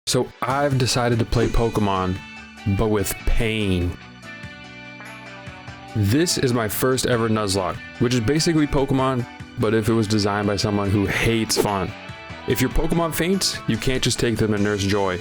So I've decided to play Pokemon, but with pain. This is my first ever Nuzlocke, which is basically Pokemon, but if it was designed by someone who hates fun. If your Pokemon faints, you can't just take them to Nurse Joy.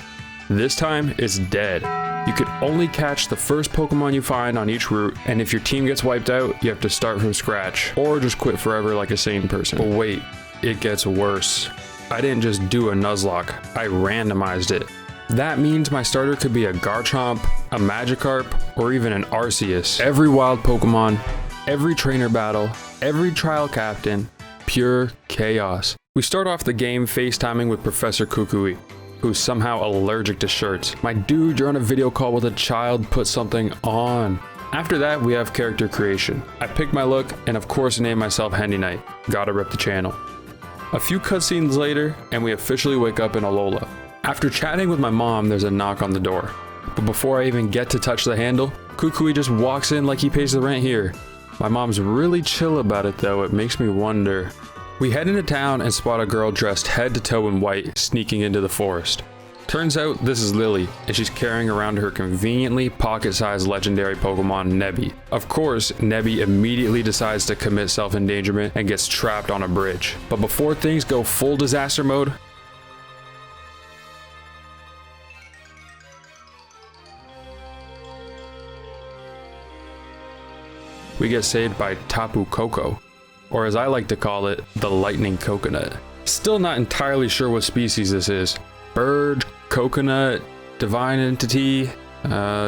This time, it's dead. You can only catch the first Pokemon you find on each route, and if your team gets wiped out, you have to start from scratch, or just quit forever like a sane person. But wait, it gets worse. I didn't just do a Nuzlocke, I randomized it. That means my starter could be a Garchomp, a Magikarp, or even an Arceus. Every wild Pokemon, every trainer battle, every trial captain, pure chaos. We start off the game FaceTiming with Professor Kukui, who's somehow allergic to shirts. My dude, you're on a video call with a child, put something on. After that, we have character creation. I pick my look, and of course name myself HendiKnight. Gotta rip the channel. A few cutscenes later, and we officially wake up in Alola. After chatting with my mom, there's a knock on the door. But before I even get to touch the handle, Kukui just walks in like he pays the rent here. My mom's really chill about it though, it makes me wonder. We head into town and spot a girl dressed head to toe in white sneaking into the forest. Turns out this is Lily, and she's carrying around her conveniently pocket-sized legendary Pokemon Nebby. Of course, Nebby immediately decides to commit self-endangerment and gets trapped on a bridge. But before things go full disaster mode, we get saved by Tapu Koko, or as I like to call it, the lightning coconut. Still not entirely sure what species this is. Bird, coconut, divine entity,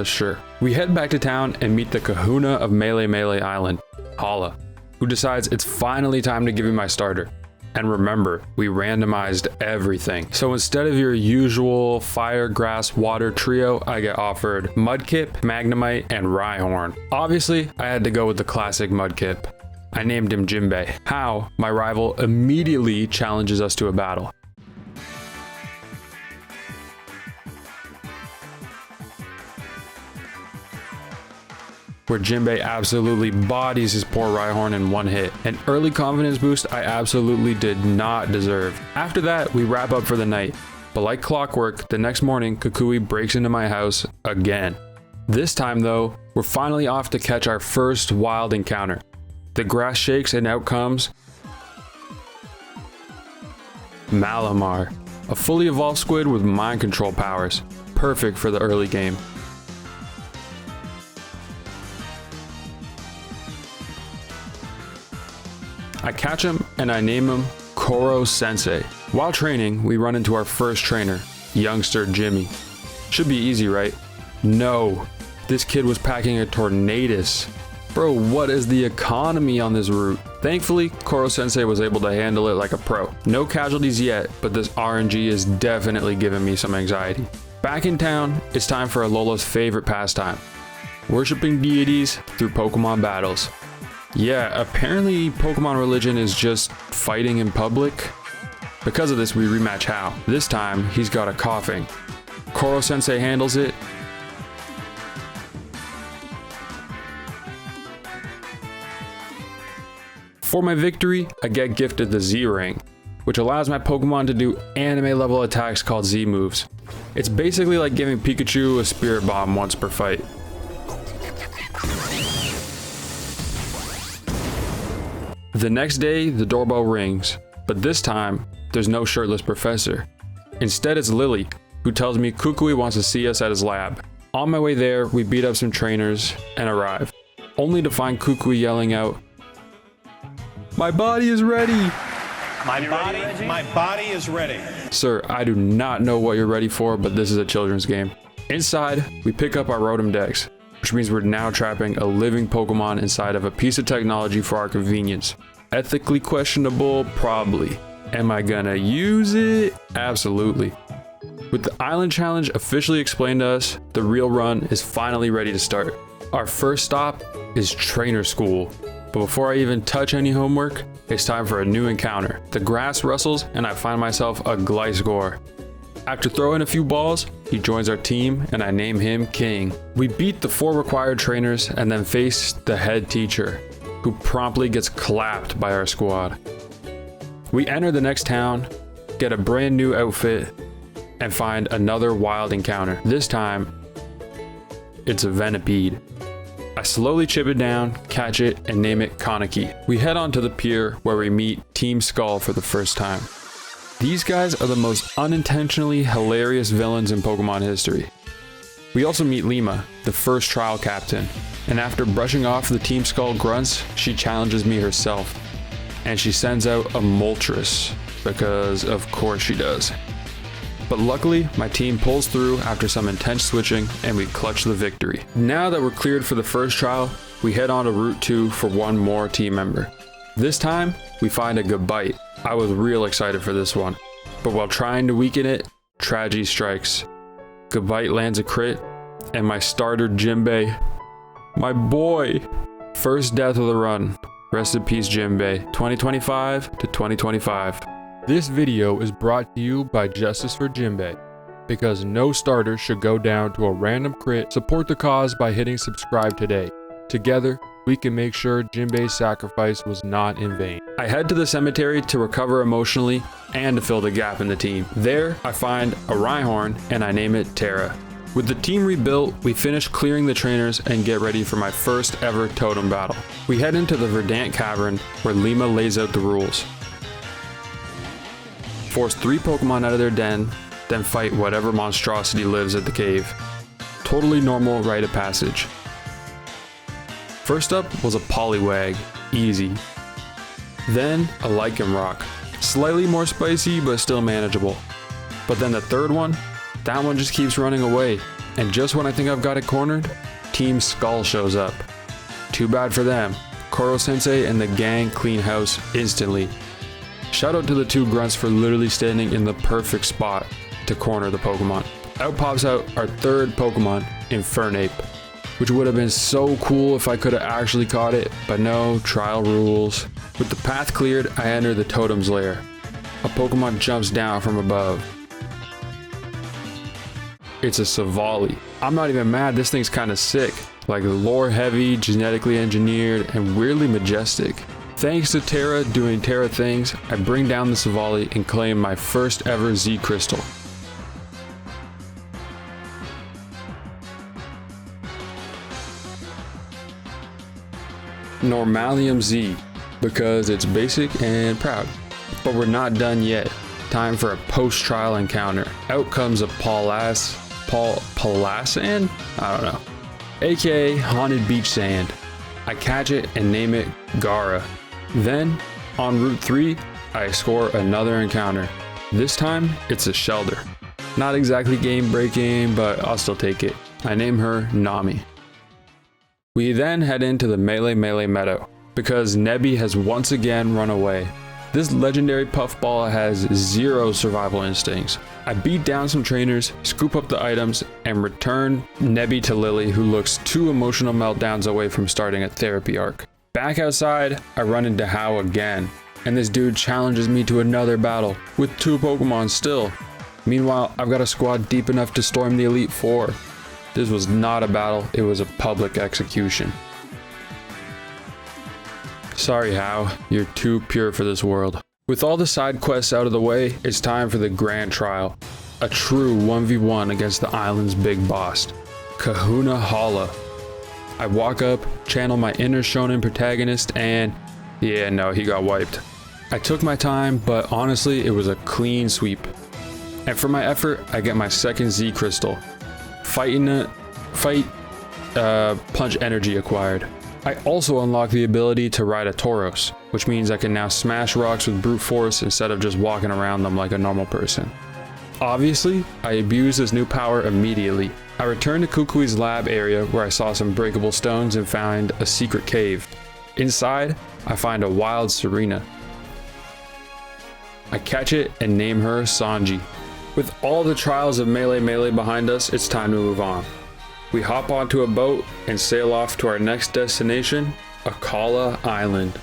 sure. We head back to town and meet the kahuna of Melee Island, Hala, who decides it's finally time to give me my starter. And remember, we randomized everything. So instead of your usual fire, grass, water trio, I get offered Mudkip, Magnemite, and Rhyhorn. Obviously, I had to go with the classic Mudkip. I named him Jinbei. How? My rival immediately challenges us to a battle. Where Jinbei absolutely bodies his poor Rhyhorn in one hit. An early confidence boost I absolutely did not deserve. After that, we wrap up for the night. But like clockwork, the next morning, Kukui breaks into my house again. This time though, we're finally off to catch our first wild encounter. The grass shakes and out comes Malamar, a fully evolved squid with mind control powers. Perfect for the early game. I catch him and I name him Koro Sensei. While training, we run into our first trainer, youngster Jimmy. Should be easy, right? No, this kid was packing a Tornadus. Bro, what is the economy on this route? Thankfully, Koro Sensei was able to handle it like a pro. No casualties yet, but this RNG is definitely giving me some anxiety. Back in town, it's time for Alola's favorite pastime, worshipping deities through Pokemon battles. Yeah, apparently Pokemon religion is just fighting in public. Because of this, we rematch Hao. This time, he's got a coughing. Koro Sensei handles it. For my victory, I get gifted the Z-Ring, which allows my Pokemon to do anime level attacks called Z-moves. It's basically like giving Pikachu a Spirit Bomb once per fight. The next day, the doorbell rings, but this time, there's no shirtless professor. Instead, it's Lily, who tells me Kukui wants to see us at his lab. On my way there, we beat up some trainers and arrive, only to find Kukui yelling out, "My body is ready!" My body is ready. Sir, I do not know what you're ready for, but this is a children's game. Inside, we pick up our Rotom Dex, which means we're now trapping a living Pokemon inside of a piece of technology for our convenience. Ethically questionable? Probably. Am I gonna use it? Absolutely. With the Island Challenge officially explained to us, the real run is finally ready to start. Our first stop is Trainer School. But before I even touch any homework, it's time for a new encounter. The grass rustles and I find myself a Gliscor. After throwing a few balls, he joins our team and I name him King. We beat the 4 required trainers and then face the head teacher, who promptly gets clapped by our squad. We enter the next town, get a brand new outfit, and find another wild encounter. This time, it's a Venipede. I slowly chip it down, catch it, and name it Kaneki. We head on to the pier where we meet Team Skull for the first time. These guys are the most unintentionally hilarious villains in Pokemon history. We also meet Lima, the first trial captain, and after brushing off the Team Skull grunts, she challenges me herself. And she sends out a Moltres, because of course she does. But luckily, my team pulls through after some intense switching and we clutch the victory. Now that we're cleared for the first trial, we head on to Route 2 for one more team member. This time, we find a Gabite. I was real excited for this one. But while trying to weaken it, tragedy strikes. Gabite lands a crit, and my starter Jimbei, my boy, first death of the run. Rest in peace Jimbei, 2025 to 2025. This video is brought to you by Justice for Jimbei, because no starter should go down to a random crit. Support the cause by hitting subscribe today. Together, we can make sure Jimbei's sacrifice was not in vain. I head to the cemetery to recover emotionally and to fill the gap in the team. There, I find a Rhyhorn and I name it Terra. With the team rebuilt, we finish clearing the trainers and get ready for my first ever totem battle. We head into the Verdant Cavern where Lima lays out the rules. Force 3 Pokemon out of their den, then fight whatever monstrosity lives at the cave. Totally normal rite of passage. First up was a Poliwag, easy. Then a Lycanroc, slightly more spicy but still manageable. But then the third one, that one just keeps running away. And just when I think I've got it cornered, Team Skull shows up. Too bad for them. Koro-sensei and the gang clean house instantly. Shout out to the two grunts for literally standing in the perfect spot to corner the Pokemon. Out pops out our third Pokemon, Infernape, which would have been so cool if I could have actually caught it, but no, trial rules. With the path cleared, I enter the totem's lair. A Pokemon jumps down from above. It's a Savali. I'm not even mad, this thing's kinda sick. Like lore heavy, genetically engineered, and weirdly majestic. Thanks to Terra doing Terra things, I bring down the Savali and claim my first ever Z Crystal. Normalium Z, because it's basic and proud. But we're not done yet. Time for a post-trial encounter. Out comes a Palasan? I don't know. AKA Haunted Beach Sand. I catch it and name it Gara. Then, on Route 3, I score another encounter. This time, it's a Shelder. Not exactly game breaking, but I'll still take it. I name her Nami. We then head into the Melee Meadow, because Nebby has once again run away. This legendary puffball has zero survival instincts. I beat down some trainers, scoop up the items, and return Nebby to Lily, who looks 2 emotional meltdowns away from starting a therapy arc. Back outside, I run into Hao again, and this dude challenges me to another battle, with 2 Pokemon still. Meanwhile, I've got a squad deep enough to storm the Elite Four. This was not a battle, it was a public execution. Sorry Hao, you're too pure for this world. With all the side quests out of the way, it's time for the grand trial. A true 1v1 against the island's big boss, Kahuna Hala. I walk up, channel my inner shonen protagonist, and yeah, no, he got wiped. I took my time, but honestly, it was a clean sweep. And for my effort, I get my second Z Crystal. Punch energy acquired. I also unlock the ability to ride a Tauros, which means I can now smash rocks with brute force instead of just walking around them like a normal person. Obviously, I abuse this new power immediately. I return to Kukui's lab area where I saw some breakable stones and found a secret cave. Inside, I find a wild Serena. I catch it and name her Sanji. With all the trials of Melee behind us, it's time to move on. We hop onto a boat and sail off to our next destination, Akala Island.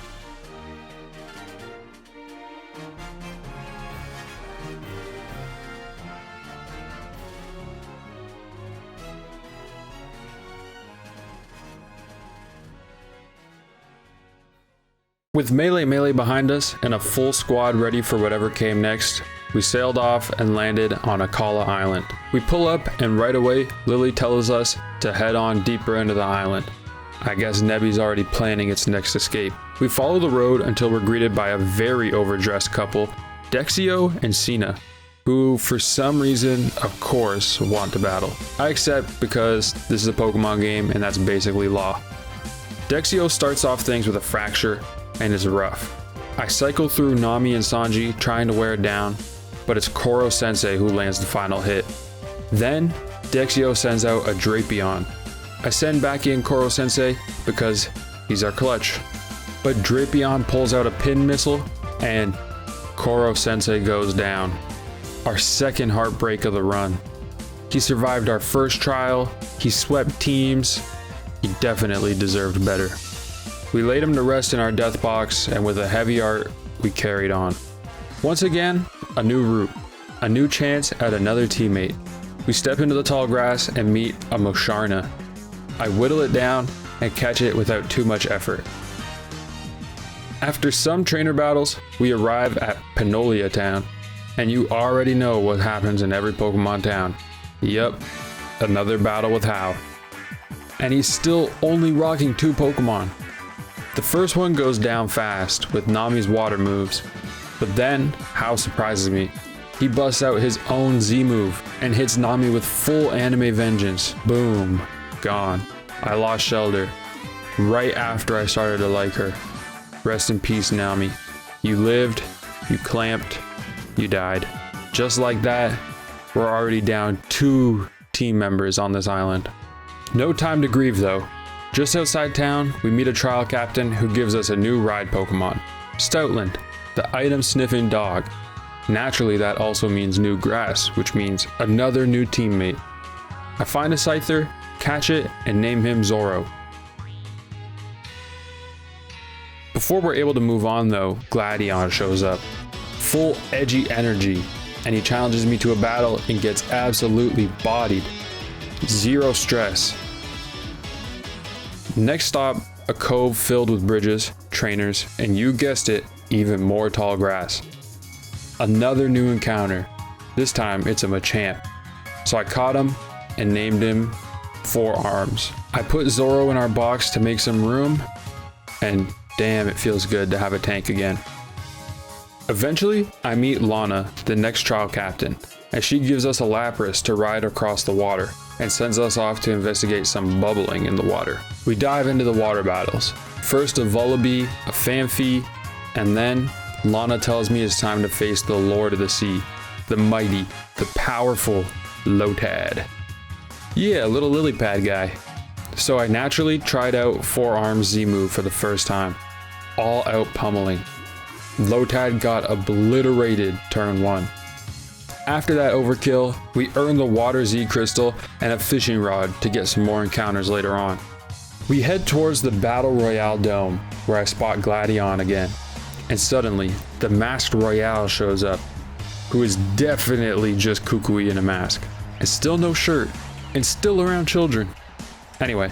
With Melee behind us and a full squad ready for whatever came next, We sailed off and landed on Akala Island. We pull up and right away, Lily tells us to head on deeper into the island. I guess Nebby's already planning its next escape. We follow the road until we're greeted by a very overdressed couple, Dexio and Cena, who for some reason, of course, want to battle. I accept because this is a Pokemon game and that's basically law. Dexio starts off things with a fracture and is rough. I cycle through Nami and Sanji trying to wear it down, but it's Koro Sensei who lands the final hit. Then, Dexio sends out a Drapion. I send back in Koro Sensei because he's our clutch. But Drapion pulls out a pin missile and Koro Sensei goes down. Our second heartbreak of the run. He survived our first trial, he swept teams, he definitely deserved better. We laid him to rest in our death box, and with a heavy heart, we carried on. Once again, a new route, a new chance at another teammate. We step into the tall grass and meet a Mosharna. I whittle it down and catch it without too much effort. After some trainer battles, we arrive at Panolia Town, and you already know what happens in every Pokemon town. Yep, another battle with Hao. And he's still only rocking 2 Pokemon. The first one goes down fast with Nami's water moves, but then Hao surprises me. He busts out his own Z move and hits Nami with full anime vengeance. Boom, gone. I lost Shelter right after I started to like her. Rest in peace, Nami. You lived, you clamped, you died. Just like that, we're already down 2 team members on this island. No time to grieve though. Just outside town, we meet a trial captain who gives us a new ride Pokemon, Stoutland, the item-sniffing dog. Naturally, that also means new grass, which means another new teammate. I find a Scyther, catch it, and name him Zoro. Before we're able to move on though, Gladion shows up. Full edgy energy, and he challenges me to a battle and gets absolutely bodied. Zero stress. Next stop, a cove filled with bridges, trainers, and you guessed it, even more tall grass. Another new encounter. This time it's a Machamp. So I caught him and named him 4 Arms. I put Zoro in our box to make some room, and damn, it feels good to have a tank again. Eventually, I meet Lana, the next trial captain, as she gives us a Lapras to ride across the water and sends us off to investigate some bubbling in the water. We dive into the water battles. First a Vullaby, a Phanpy, and then Lana tells me it's time to face the Lord of the Sea, the mighty, the powerful Lotad. Yeah, little lily pad guy. So I naturally tried out 4 Arms Z move for the first time. All out pummeling. Lotad got obliterated turn 1. After that overkill, we earned the Water Z Crystal and a fishing rod to get some more encounters later on. We head towards the Battle Royale Dome, where I spot Gladion again. And suddenly, the Masked Royale shows up, who is definitely just Kukui in a mask, and still no shirt, and still around children. Anyway,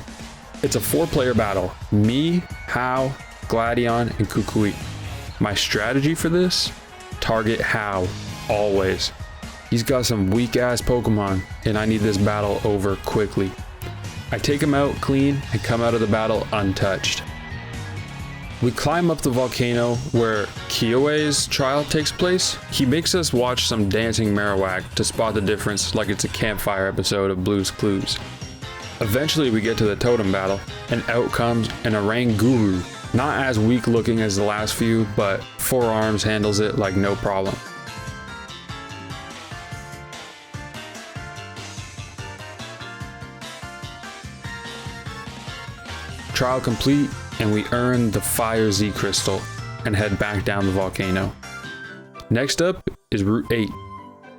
it's a 4-player battle. Me, Hao, Gladion, and Kukui. My strategy for this? Target Hao, always. He's got some weak-ass Pokemon, and I need this battle over quickly. I take him out clean and come out of the battle untouched. We climb up the volcano where Kyoei's trial takes place. He makes us watch some dancing Marowak to spot the difference like it's a campfire episode of Blue's Clues. Eventually we get to the totem battle, and out comes an Oranguru. Not as weak looking as the last few, but 4 Arms handles it like no problem. Trial complete, and we earn the Fire Z Crystal and head back down the volcano. Next up is Route 8.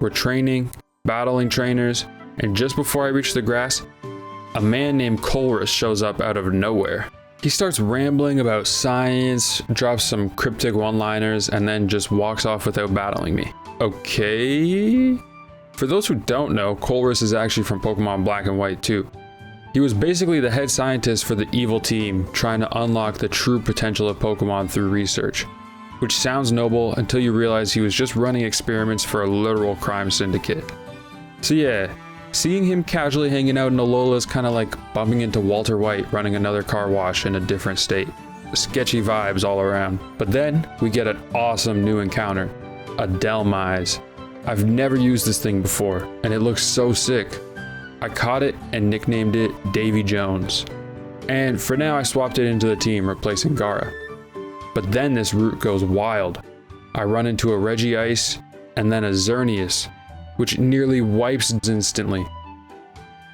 We're training, battling trainers, and just before I reach the grass, a man named Colrus shows up out of nowhere. He starts rambling about science, drops some cryptic one-liners, and then just walks off without battling me. Okay? For those who don't know, Colrus is actually from Pokemon Black and White too. He was basically the head scientist for the evil team, trying to unlock the true potential of Pokemon through research. which sounds noble until you realize he was just running experiments for a literal crime syndicate. So yeah, seeing him casually hanging out in Alola is kind of like bumping into Walter White running another car wash in a different state. Sketchy vibes all around. But then we get an awesome new encounter, a Delmise. I've never used this thing before, and it looks so sick. I caught it and nicknamed it Davy Jones. And for now I swapped it into the team, replacing Gara. But then this route goes wild. I run into a Regice and then a Xerneas, which nearly wipes instantly.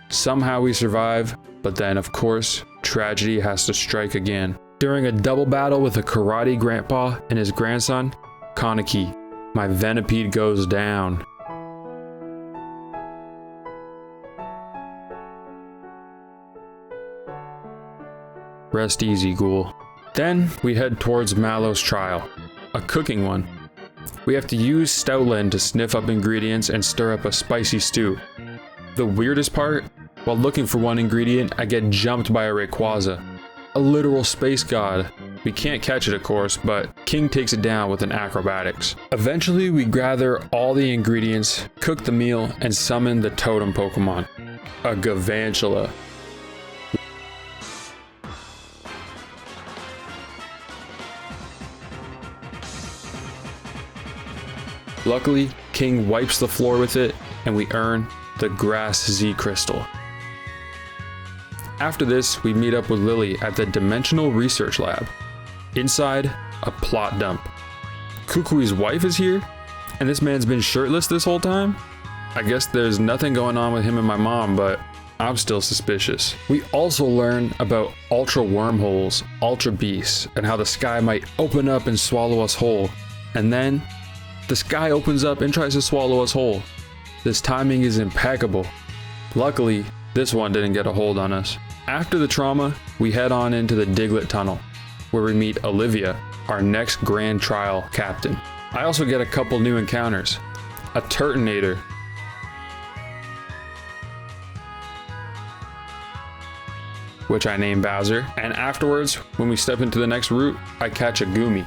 Somehow we survive, but then of course, tragedy has to strike again. During a double battle with a karate grandpa and his grandson, Kaneki, my Venipede goes down. Rest easy, ghoul. Then we head towards Mallow's trial, a cooking one. We have to use Stoutland to sniff up ingredients and stir up a spicy stew. The weirdest part, while looking for one ingredient, I get jumped by a Rayquaza, a literal space god. We can't catch it of course, but King takes it down with an acrobatics. Eventually we gather all the ingredients, cook the meal, and summon the totem Pokemon, a Galvantula. Luckily, King wipes the floor with it, and we earn the Grass Z Crystal. After this, we meet up with Lily at the Dimensional Research Lab. Inside, a plot dump. Kukui's wife is here, and this man's been shirtless this whole time? I guess there's nothing going on with him and my mom, but I'm still suspicious. We also learn about Ultra Wormholes, Ultra Beasts, and how the sky might open up and swallow us whole. And then, the sky opens up and tries to swallow us whole. This timing is impeccable. Luckily, this one didn't get a hold on us. After the trauma, we head on into the Diglett Tunnel, where we meet Olivia, our next Grand Trial captain. I also get a couple new encounters. A Turtonator, which I name Bowser, and afterwards, when we step into the next route, I catch a Goomy,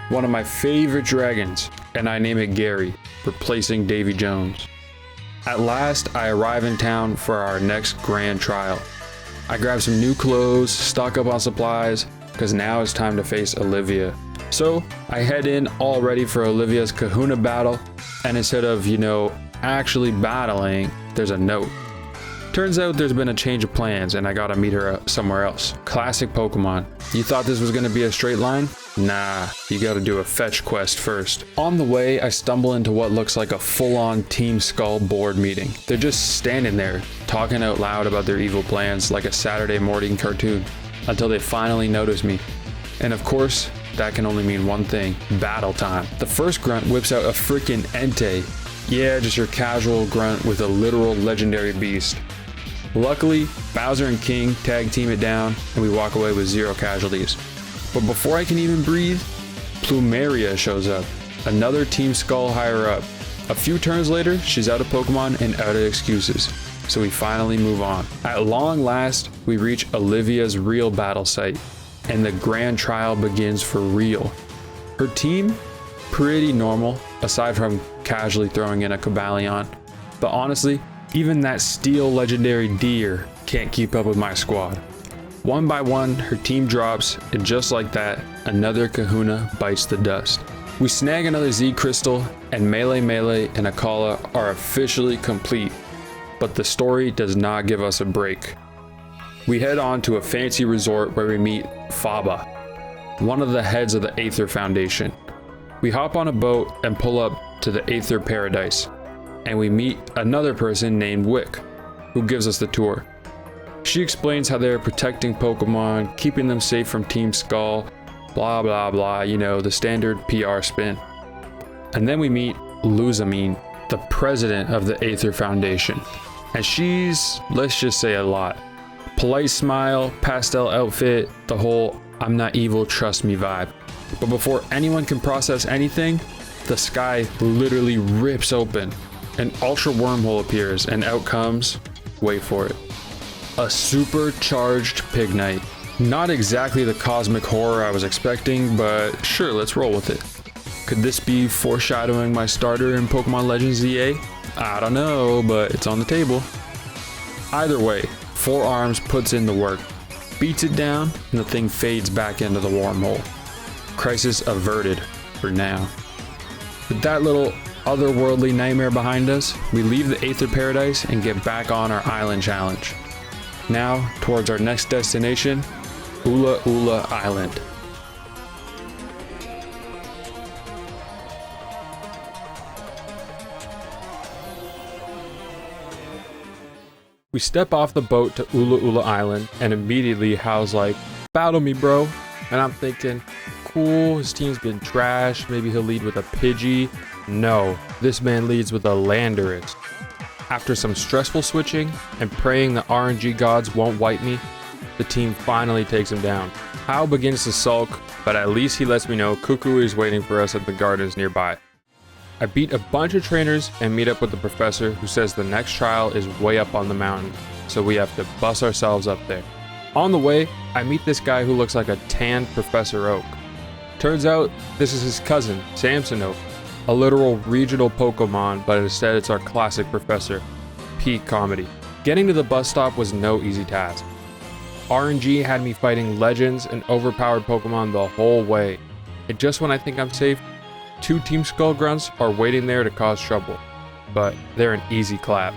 one of my favorite dragons, and I name it Gary, replacing Davy Jones. At last, I arrive in town for our next Grand Trial. I grab some new clothes, stock up on supplies, because now it's time to face Olivia. So, I head in all ready for Olivia's Kahuna battle, and instead of, actually battling, there's a note. Turns out there's been a change of plans and I gotta meet her somewhere else. Classic Pokemon. You thought this was gonna be a straight line? Nah, you gotta do a fetch quest first. On the way, I stumble into what looks like a full-on Team Skull board meeting. They're just standing there, talking out loud about their evil plans like a Saturday morning cartoon, until they finally notice me. And of course, that can only mean one thing: battle time. The first grunt whips out a freaking Entei. Yeah, just your casual grunt with a literal legendary beast. Luckily, Bowser and King tag team it down, and we walk away with 0 casualties. But before I can even breathe, Plumeria shows up, another Team Skull higher up. A few turns later, she's out of Pokemon and out of excuses, so we finally move on. At long last, we reach Olivia's real battle site, and the Grand Trial begins for real. Her team? Pretty normal, aside from casually throwing in a Cobalion. But honestly, even that steel legendary deer can't keep up with my squad. One by one, her team drops, and just like that, another Kahuna bites the dust. We snag another Z Crystal, and Melee and Akala are officially complete. But the story does not give us a break. We head on to a fancy resort where we meet Faba, one of the heads of the Aether Foundation. We hop on a boat and pull up to the Aether Paradise, and we meet another person named Wick, who gives us the tour. She explains how they're protecting Pokemon, keeping them safe from Team Skull, blah blah blah, the standard PR spin. And then we meet Luzamine, the president of the Aether Foundation. And she's, let's just say, a lot. Polite smile, pastel outfit, the whole "I'm not evil, trust me" vibe. But before anyone can process anything, the sky literally rips open. An Ultra Wormhole appears, and out comes, wait for it, a supercharged Pignite. Not exactly the cosmic horror I was expecting, but sure, let's roll with it. Could this be foreshadowing my starter in Pokemon Legends EA? I don't know, but it's on the table. Either way, 4 Arms puts in the work, beats it down, and the thing fades back into the wormhole. Crisis averted for now. With that little otherworldly nightmare behind us, we leave the Aether Paradise and get back on our island challenge. Now, towards our next destination, Ula Ula Island. We step off the boat to Ula Ula Island, and immediately Hal's like, "Battle me, bro." And I'm thinking, cool, his team's been trash, maybe he'll lead with a Pidgey. No, this man leads with a Landorus. After some stressful switching and praying the RNG gods won't wipe me, the team finally takes him down. Hal begins to sulk, but at least he lets me know Kukui is waiting for us at the gardens nearby. I beat a bunch of trainers and meet up with the professor, who says the next trial is way up on the mountain, so we have to bust ourselves up there. On the way, I meet this guy who looks like a tanned Professor Oak. Turns out this is his cousin, Samson Oak, a literal regional Pokemon, but instead it's our classic professor. Peak comedy. Getting to the bus stop was no easy task. RNG had me fighting legends and overpowered Pokemon the whole way, and just when I think I'm safe, 2 Team Skull Grunts are waiting there to cause trouble, but they're an easy clap.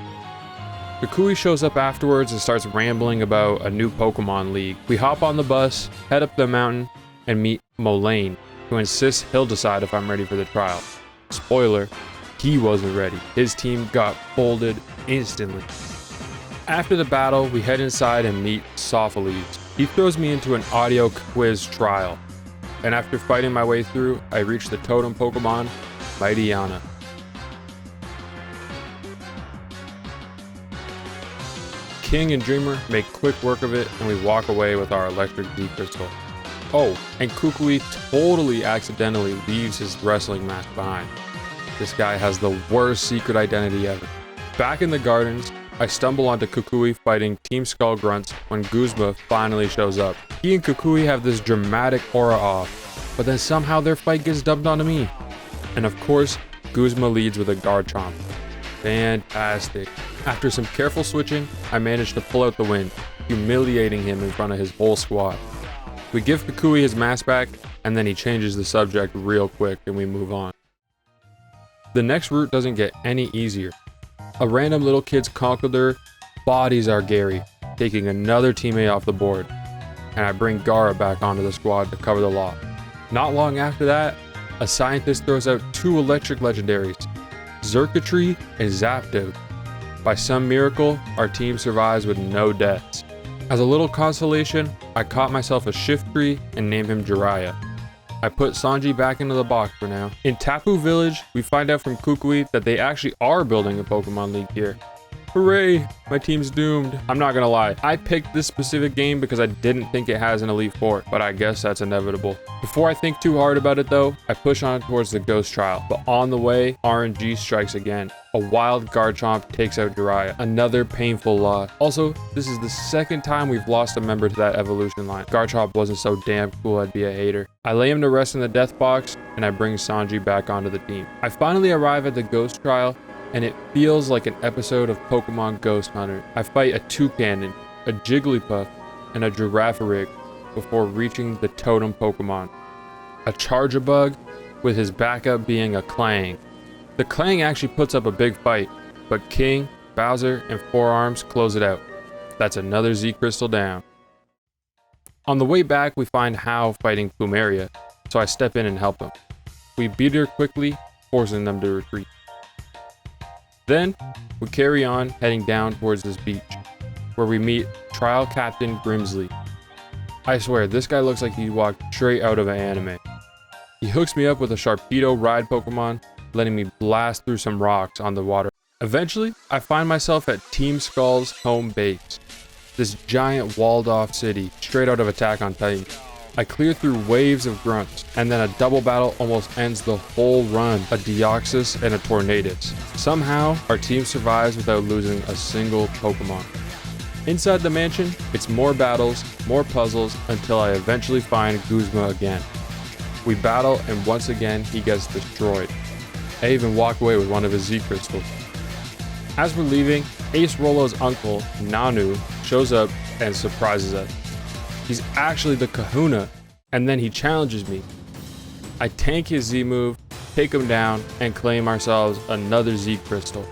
Kukui shows up afterwards and starts rambling about a new Pokemon League. We hop on the bus, head up the mountain, and meet Molayne, who insists he'll decide if I'm ready for the trial. Spoiler, he wasn't ready. His team got folded instantly. After the battle, we head inside and meet Sophocles. He throws me into an audio quiz trial, and after fighting my way through, I reach the totem Pokemon, Mightyena. King and Dreamer make quick work of it, and we walk away with our electric Z crystal. Oh, and Kukui totally accidentally leaves his wrestling mask behind. This guy has the worst secret identity ever. Back in the gardens, I stumble onto Kukui fighting Team Skull Grunts when Guzma finally shows up. He and Kukui have this dramatic aura off, but then somehow their fight gets dumped onto me. And of course, Guzma leads with a Garchomp. Fantastic. After some careful switching, I managed to pull out the win, humiliating him in front of his whole squad. We give Kukui his mask back, and then he changes the subject real quick and we move on. The next route doesn't get any easier. A random little kid's Conkeldurr bodies our Gary, taking another teammate off the board, and I bring Gara back onto the squad to cover the loss. Not long after that, a scientist throws out 2 electric legendaries, Xurkitree and Zapdos. By some miracle, our team survives with no deaths. As a little consolation, I caught myself a Shiftry and named him Jiraiya. I put Sanji back into the box for now. In Tapu Village, we find out from Kukui that they actually are building a Pokemon League here. Hooray, my team's doomed. I'm not gonna lie, I picked this specific game because I didn't think it has an Elite Four, but I guess that's inevitable. Before I think too hard about it though, I push on towards the Ghost Trial, but on the way, RNG strikes again. A wild Garchomp takes out Jiraiya, another painful loss. Also, this is the second time we've lost a member to that evolution line. Garchomp wasn't so damn cool I'd be a hater. I lay him to rest in the death box, and I bring Sanji back onto the team. I finally arrive at the Ghost Trial, and it feels like an episode of Pokemon Ghost Hunter. I fight a Toucannon, a Jigglypuff, and a Girafarig before reaching the totem Pokemon. A Charjabug, with his backup being a Clang. The Clang actually puts up a big fight, but King, Bowser, and 4 Arms close it out. That's another Z Crystal down. On the way back, we find Hao fighting Plumeria, so I step in and help him. We beat her quickly, forcing them to retreat. Then, we carry on heading down towards this beach, where we meet Trial Captain Grimsley. I swear, this guy looks like he walked straight out of an anime. He hooks me up with a Sharpedo ride Pokemon, letting me blast through some rocks on the water. Eventually, I find myself at Team Skull's home base, this giant walled-off city straight out of Attack on Titan. I clear through waves of grunts, and then a double battle almost ends the whole run, a Deoxys and a Tornadus. Somehow, our team survives without losing a single Pokemon. Inside the mansion, it's more battles, more puzzles, until I eventually find Guzma again. We battle, and once again, he gets destroyed. I even walk away with one of his Z crystals. As we're leaving, Ace Rolo's uncle, Nanu, shows up and surprises us. He's actually the kahuna, and then he challenges me. I tank his Z move, take him down, and claim ourselves another Z crystal.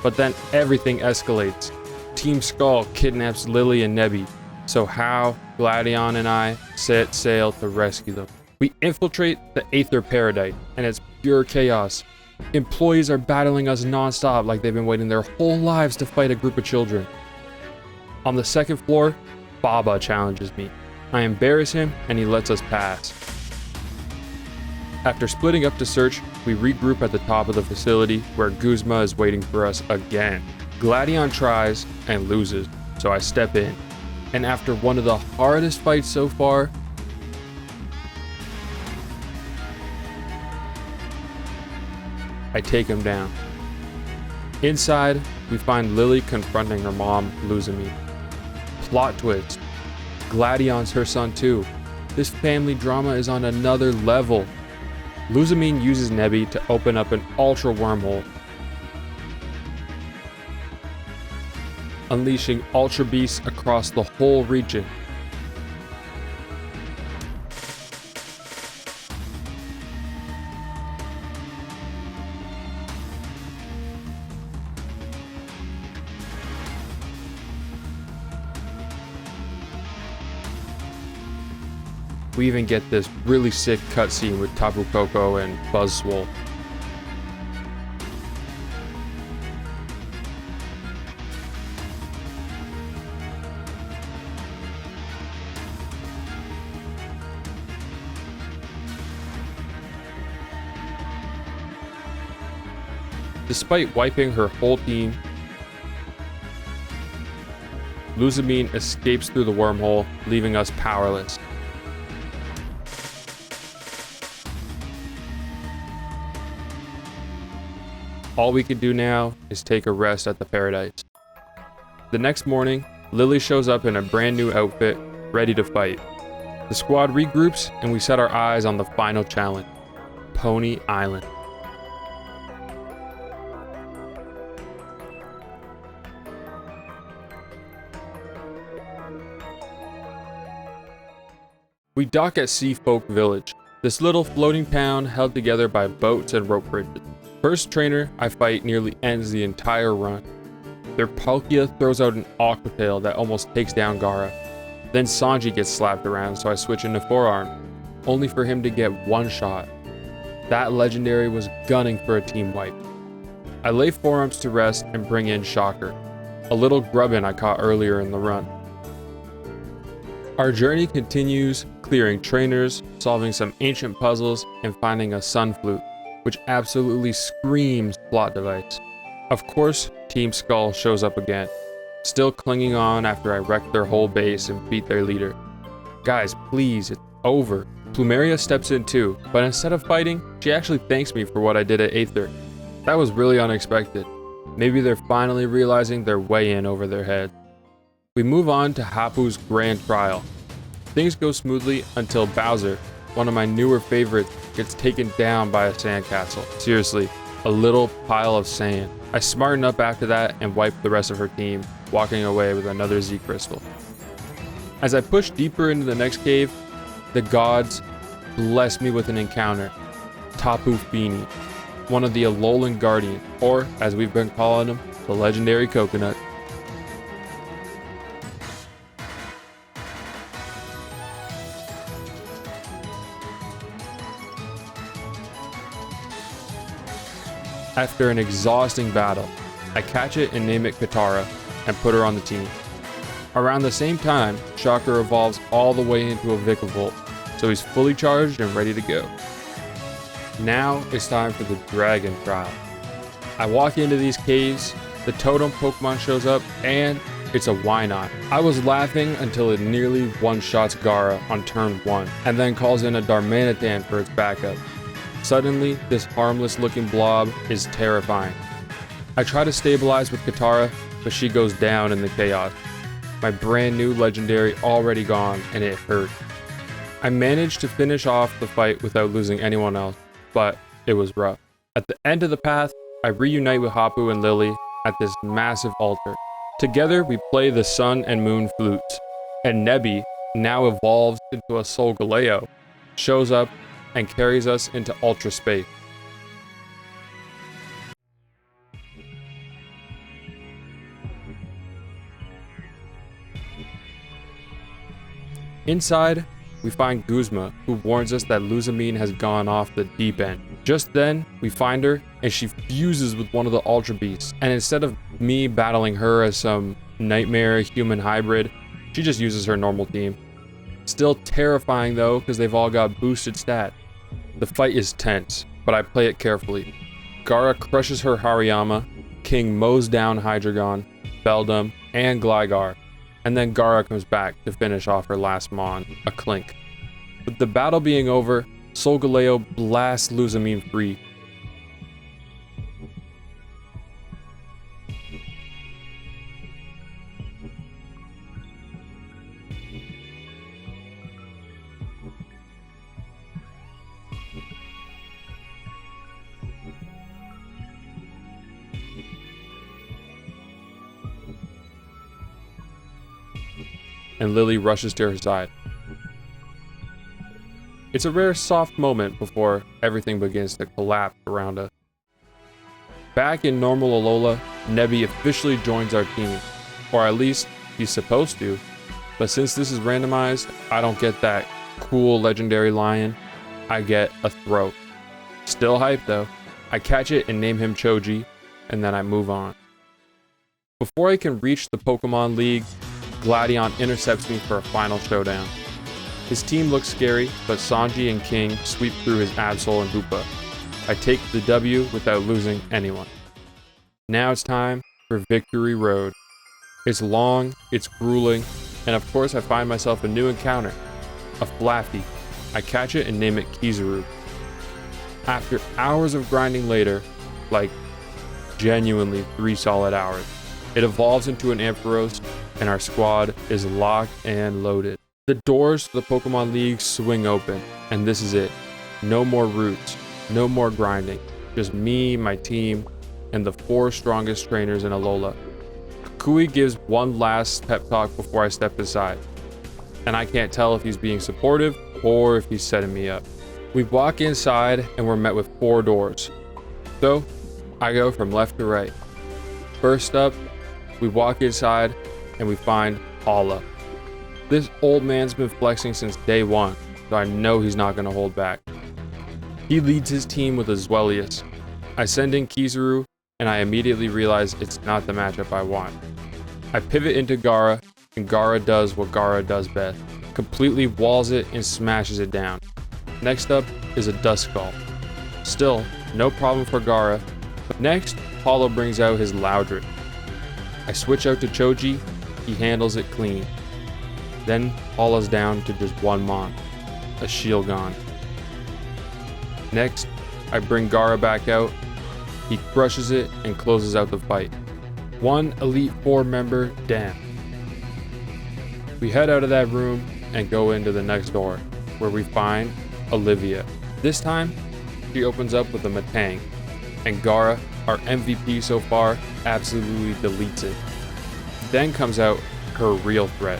But then everything escalates. Team Skull kidnaps Lily and Nebby, so Hao, Gladion, and I set sail to rescue them. We infiltrate the Aether Paradise, and it's pure chaos. Employees are battling us non-stop like they've been waiting their whole lives to fight a group of children. On the second floor, Baba challenges me. I embarrass him, and he lets us pass. After splitting up to search, we regroup at the top of the facility where Guzma is waiting for us again. Gladion tries and loses, so I step in. And after one of the hardest fights so far, I take him down. Inside, we find Lily confronting her mom, Luzamine. Plot twist. Gladion's her son too. This family drama is on another level. Luzamine uses Nebby to open up an ultra wormhole, unleashing ultra beasts across the whole region. We even get this really sick cutscene with Tapu Koko and Buzzswole. Despite wiping her whole team, Luzamine escapes through the wormhole, leaving us powerless. All we can do now is take a rest at the paradise. The next morning, Lily shows up in a brand new outfit, ready to fight. The squad regroups and we set our eyes on the final challenge, Pony Island. We dock at Sea Folk Village, this little floating town held together by boats and rope bridges. First trainer I fight nearly ends the entire run. Their Palkia throws out an Aqua Tail that almost takes down Gaara. Then Sanji gets slapped around, so I switch into Forearm, only for him to get one shot. That legendary was gunning for a team wipe. I lay Forearms to rest and bring in Shocker, a little grubbin I caught earlier in the run. Our journey continues, clearing trainers, solving some ancient puzzles, and finding a Sun Flute, which absolutely screams plot device. Of course, Team Skull shows up again, still clinging on after I wrecked their whole base and beat their leader. Guys, please, it's over. Plumeria steps in too, but instead of fighting, she actually thanks me for what I did at Aether. That was really unexpected. Maybe they're finally realizing they're way in over their head. We move on to Hapu's grand trial. Things go smoothly until Bowser, one of my newer favorites, gets taken down by a sandcastle. Seriously, a little pile of sand. I smarten up after that and wipe the rest of her team, walking away with another Z crystal. As I push deeper into the next cave, the gods bless me with an encounter. Tapu Fini, one of the Alolan Guardians, or as we've been calling him, the legendary coconut. After an exhausting battle, I catch it and name it Katara, and put her on the team. Around the same time, Shocker evolves all the way into a Vikavolt, so he's fully charged and ready to go. Now it's time for the Dragon Trial. I walk into these caves, the totem Pokemon shows up, and it's a Wynot. I was laughing until it nearly one-shots Gaara on turn 1, and then calls in a Darmanitan for its backup. Suddenly, this harmless-looking blob is terrifying. I try to stabilize with Katara, but she goes down in the chaos. My brand new legendary already gone, and it hurt. I managed to finish off the fight without losing anyone else, but it was rough. At the end of the path, I reunite with Hapu and Lily at this massive altar. Together, we play the sun and moon flutes, and Nebi, now evolved into a Solgaleo, shows up and carries us into ultra space. Inside, we find Guzma, who warns us that Luzamine has gone off the deep end. Just then, we find her, and she fuses with one of the Ultra Beasts. And instead of me battling her as some nightmare human hybrid, she just uses her normal team. Still terrifying though, because they've all got boosted stat. The fight is tense, but I play it carefully. Gara crushes her Hariyama, King mows down Hydreigon, Beldum, and Gligar. And then Gara comes back to finish off her last Mon, a Clink. With the battle being over, Solgaleo blasts Luzamine free. And Lily rushes to her side. It's a rare soft moment before everything begins to collapse around us. Back in normal Alola, Nebi officially joins our team, or at least he's supposed to, but since this is randomized, I don't get that cool legendary lion, I get a throat. Still hype though. I catch it and name him Choji, and then I move on. Before I can reach the Pokemon League, Gladion intercepts me for a final showdown. His team looks scary, but Sanji and King sweep through his Absol and Hoopa. I take the W without losing anyone. Now it's time for Victory Road. It's long, it's grueling, and of course I find myself a new encounter, a Flaffy. I catch it and name it Kizaru. After hours of grinding later, like genuinely 3 solid hours, it evolves into an Ampharos, and our squad is locked and loaded. The doors to the Pokemon League swing open, and this is it. No more routes, no more grinding, just me, my team, and the 4 strongest trainers in Alola. Kui gives one last pep talk before I step aside, and I can't tell if he's being supportive or if he's setting me up. We walk inside and we're met with 4 doors. So, I go from left to right. First up, we walk inside and we find Paula. This old man's been flexing since day 1, so I know he's not going to hold back. He leads his team with a Zweilious. I send in Kizaru, and I immediately realize it's not the matchup I want. I pivot into Gara, and Gara does what Gara does best. Completely walls it and smashes it down. Next up is a Duskull. Still, no problem for Gara, but next, Paulo brings out his Loudred. I switch out to Choji, he handles it clean. Then Paula's down to just 1 Mon, a Shieldgon. Next, I bring Gara back out, he crushes it and closes out the fight. 1 Elite 4 member down. We head out of that room and go into the next door, where we find Olivia. This time, she opens up with a Metang, and Gara, our MVP so far, absolutely deletes it. Then comes out her real threat,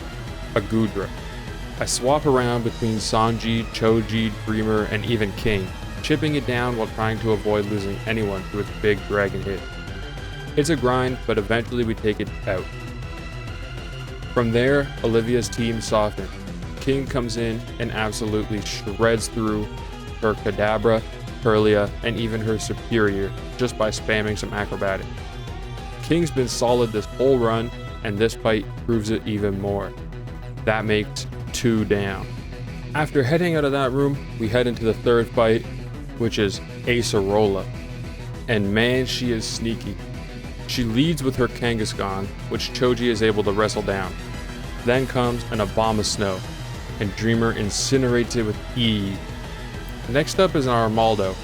a Goodra. I swap around between Sanji, Choji, Dreamer, and even King, chipping it down while trying to avoid losing anyone to its big dragon hit. It's a grind, but eventually we take it out. From there, Olivia's team softens. King comes in and absolutely shreds through her Kadabra, Kirlia, and even her Superior just by spamming some acrobatics. King's been solid this whole run, and this fight proves it even more. That makes 2 down. After heading out of that room, we head into the 3rd fight, which is Acerola. And man, she is sneaky. She leads with her Kangaskhan, which Choji is able to wrestle down. Then comes an Abomasnow, and Dreamer incinerates it with ease. Next up is an Armaldo,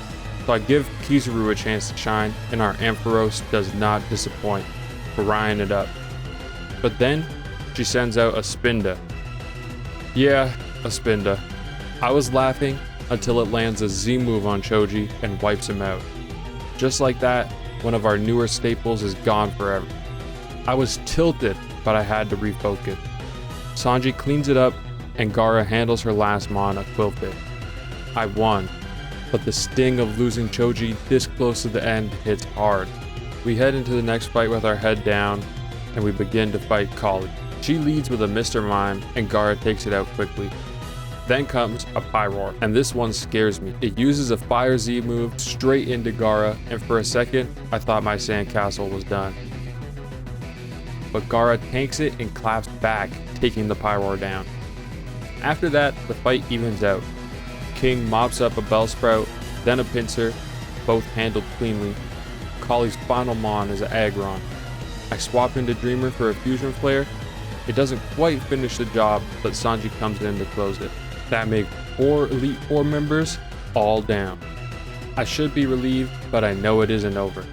so I give Kizaru a chance to shine, and our Ampharos does not disappoint, frying it up. But then, she sends out a Spinda. Yeah, a Spinda. I was laughing until it lands a Z move on Choji and wipes him out. Just like that, one of our newer staples is gone forever. I was tilted, but I had to refocus. Sanji cleans it up, and Gaara handles her last mon, a Quillfish. I won, but the sting of losing Choji this close to the end hits hard. We head into the next fight with our head down, and we begin to fight Kali. She leads with a Mr. Mime, and Gaara takes it out quickly. Then comes a Pyroar, and this one scares me. It uses a Fire Z move straight into Gaara, and for a second, I thought my sandcastle was done. But Gaara tanks it and claps back, taking the Pyroar down. After that, the fight evens out. King mops up a Bellsprout, then a Pinsir, both handled cleanly. Kali's final mon is an Aggron. I swap into Dreamer for a Fusion Flare. It doesn't quite finish the job, but Sanji comes in to close it. That makes 4 Elite Four members all down. I should be relieved, but I know it isn't over.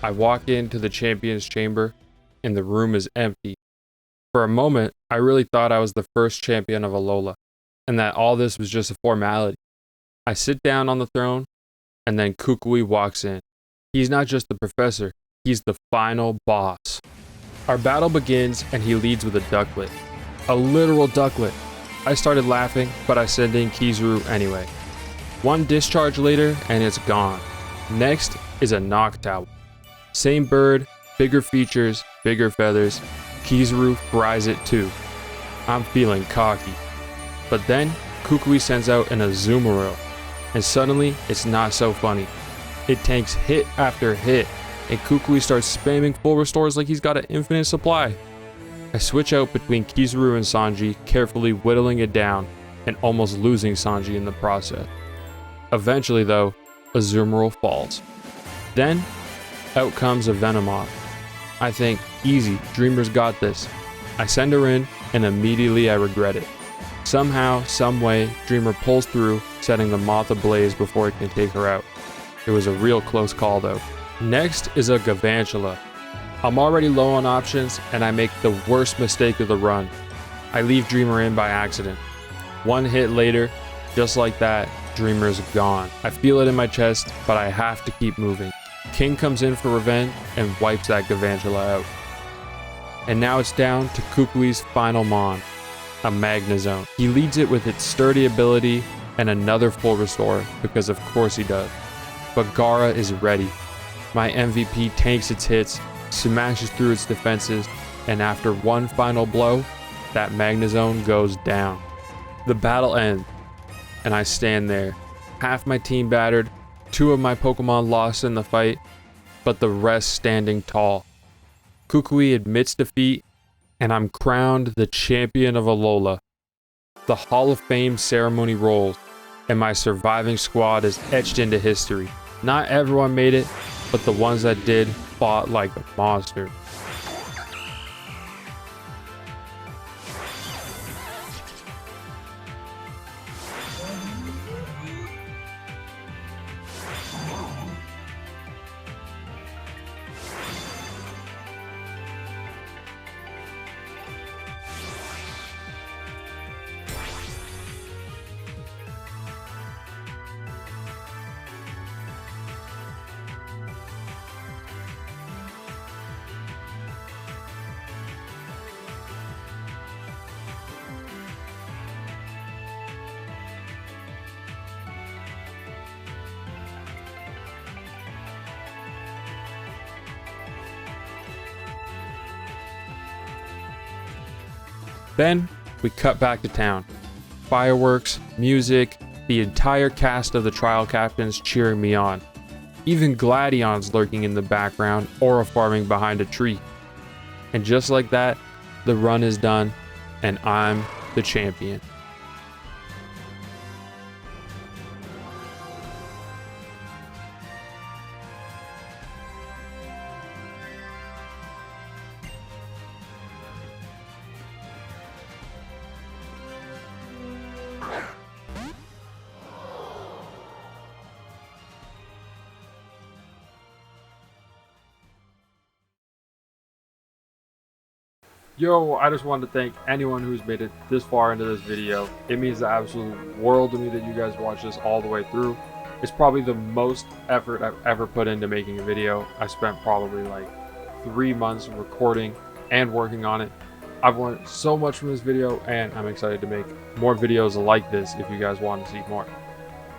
I walk into the champion's chamber, and the room is empty. For a moment, I really thought I was the first champion of Alola, and that all this was just a formality. I sit down on the throne, and then Kukui walks in. He's not just the professor, he's the final boss. Our battle begins, and he leads with a ducklet. A literal ducklet. I started laughing, but I send in Kizaru anyway. One discharge later, and it's gone. Next is a Noctowl. Same bird, bigger features, bigger feathers. Kizaru fries it too. I'm feeling cocky. But then, Kukui sends out an Azumarill, and suddenly, it's not so funny. It tanks hit after hit, and Kukui starts spamming full restores like he's got an infinite supply. I switch out between Kizaru and Sanji, carefully whittling it down, and almost losing Sanji in the process. Eventually though, Azumarill falls. Then, out comes a Venomoth. I think, easy, Dreamer's got this. I send her in, and immediately I regret it. Somehow, someway, Dreamer pulls through, setting the moth ablaze before it can take her out. It was a real close call though. Next is a Galvantula. I'm already low on options, and I make the worst mistake of the run. I leave Dreamer in by accident. One hit later, just like that, Dreamer's gone. I feel it in my chest, but I have to keep moving. King comes in for revenge and wipes that Galvantula out. And now it's down to Kukui's final mon, a Magnezone. He leads it with its sturdy ability and another full restore, because of course he does. But Gaara is ready. My MVP tanks its hits, smashes through its defenses, and after one final blow, that Magnezone goes down. The battle ends, and I stand there, half my team battered, 2 of my Pokemon lost in the fight, but the rest standing tall. Kukui admits defeat, and I'm crowned the champion of Alola. The Hall of Fame ceremony rolls, and my surviving squad is etched into history. Not everyone made it, but the ones that did fought like a monster. Then, we cut back to town. Fireworks, music, the entire cast of the trial captains cheering me on. Even Gladion's lurking in the background, aura farming behind a tree. And just like that, the run is done, and I'm the champion. Yo, I just wanted to thank anyone who's made it this far into this video. It means the absolute world to me that you guys watch this all the way through. It's probably the most effort I've ever put into making a video. I spent probably like 3 months recording and working on it. I've learned so much from this video, and I'm excited to make more videos like this if you guys want to see more.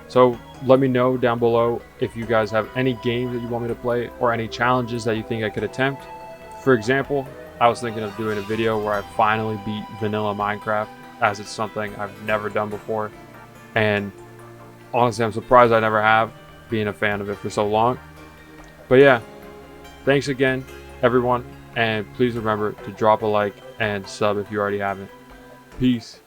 So let me know down below if you guys have any games that you want me to play or any challenges that you think I could attempt. For example, I was thinking of doing a video where I finally beat vanilla Minecraft, as it's something I've never done before. And honestly, I'm surprised I never have, being a fan of it for so long. But yeah, thanks again, everyone. And please remember to drop a like and sub if you already haven't. Peace.